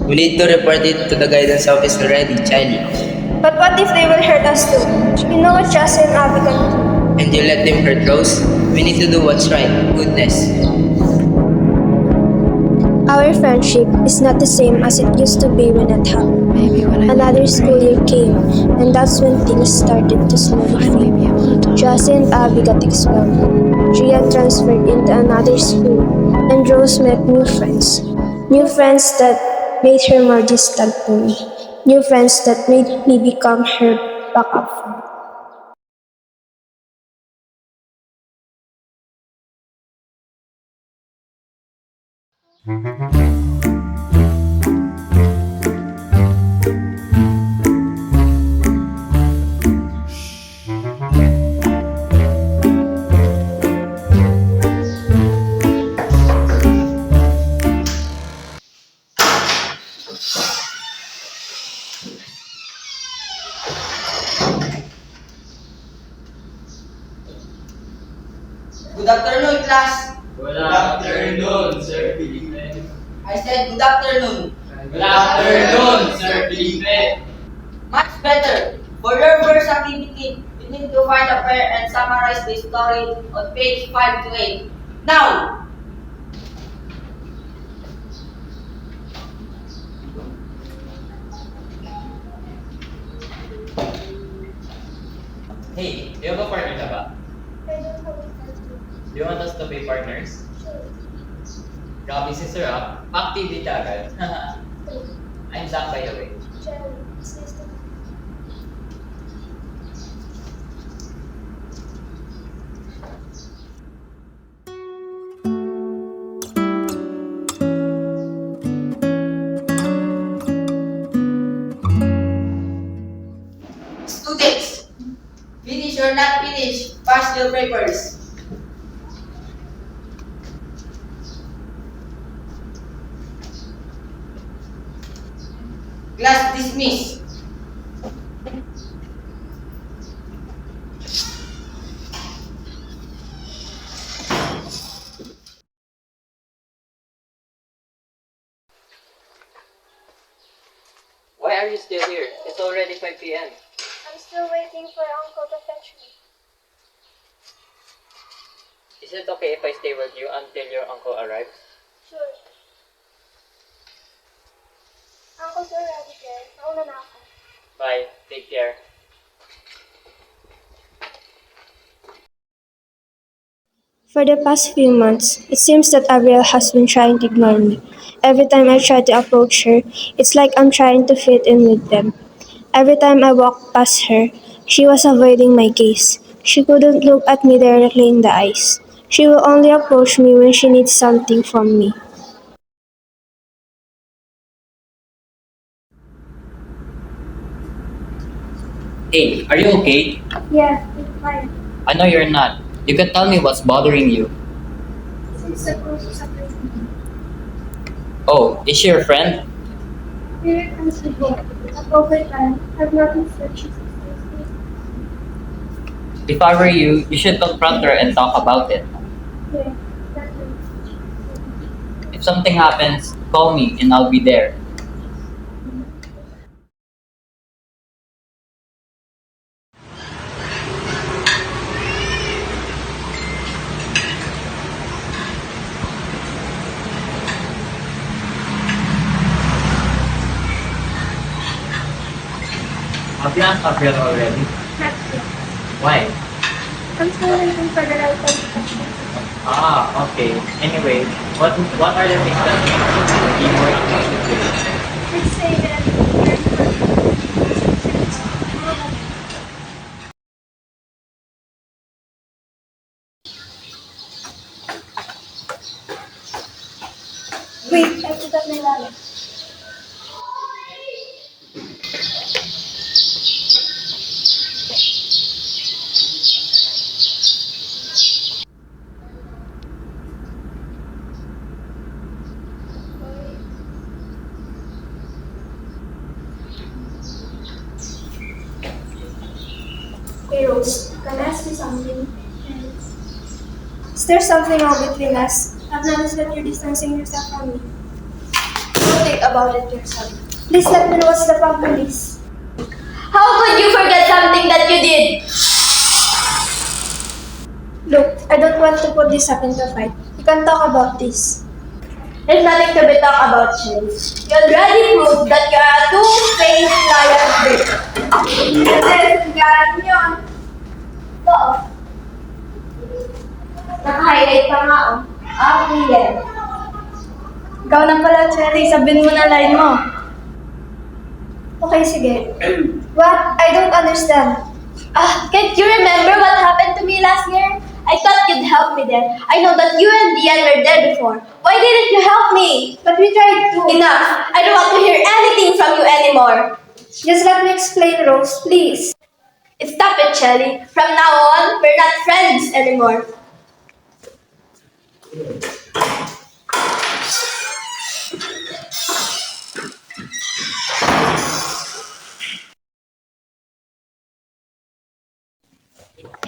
We need to report it to the guidance office already, Charlie. But what if they will hurt us too? You know what Jesse and Abby can do. And you let them hurt Rose? We need to do what's right. Goodness. Our friendship is not the same as it used to be when it happened. Another school year came, and that's when things started to slowly fade. Jesse and Abby got expelled. Gian transferred into another school, and Rose met new friends. New friends that made her more distant to me. New friends that made me become her backup friend. Good afternoon, class. Good afternoon, Sir Felipe. I said good afternoon. Good afternoon, Sir Felipe. Much better. For your first activity, you need to find a pair and summarize the story on page 5 to 8. Now! Hey, do you have a partner na ba? Do you want us to be partners? Grabe si Sir ah. Activity agad. I'm Zach by the way. Students, finish or not finish, pass your papers. Class dismissed. Why are you still here? It's already 5 p.m. I'm still waiting for Uncle to fetch me. Is it okay if I stay with you until your uncle arrives? Sure. Uncle's already there. Nauna na ako. Bye. Take care. For the past few months, it seems that Abriel has been trying to ignore me. Every time I try to approach her, it's like I'm trying to fit in with them. Every time I walked past her, she was avoiding my gaze. She couldn't look at me directly in the eyes. She will only approach me when she needs something from me. Hey, are you okay? Yeah, it's fine. I know you're not. You can tell me what's bothering you. Since the process of Oh, is she your friend? Here comes the book. Over time, I've noticed that she's If I were you, you should confront her and talk about it. yeah, that's it. If something happens, call me and I'll be there. Have you asked Gabriel already? That's it. Why? I'm still waiting for the right time. Ah, okay. Anyway, what are the things that make you be more interested with? Let's say that wait, I forgot my wallet. Hey Rose, can I ask you something? Is there something wrong between us? I've noticed that you're distancing yourself from me. Don't take about it yourself. Please let me know what's the problem, please. How could you forget something that you did? Look, I don't want to put this up into a fight. We can talk about this. There's nothing to be talked about, Shelly. You already proved that you're a two-faced liar bitch. Kasi galing yun. Oo. Naka-highlight pa nga, oh. Yan. Ikaw na pala, Cherry. Sabihin mo na line mo. Okay, sige. What? I don't understand. Can't you remember what happened to me last year? I thought you'd help me then. I know that you and Dian were there before. Why didn't you help me? But we tried to. Enough! I don't want to hear anything from you anymore. Just let me explain, Rose, please. Stop it, Shelly. From now on, we're not friends anymore.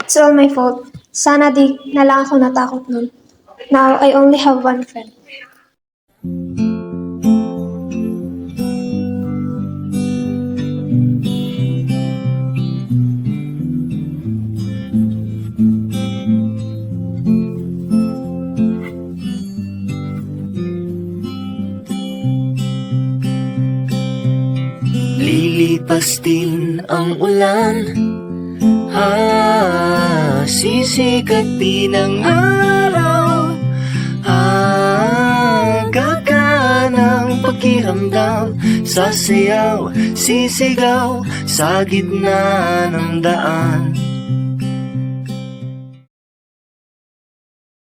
It's all my fault. Sana di na lang ako natakot nun. Now, I only have one friend. Lilipas din ang ulan, sisikat din ang araw, gaganang pakiramdam, sasayaw, sisigaw sa gitna ng daan.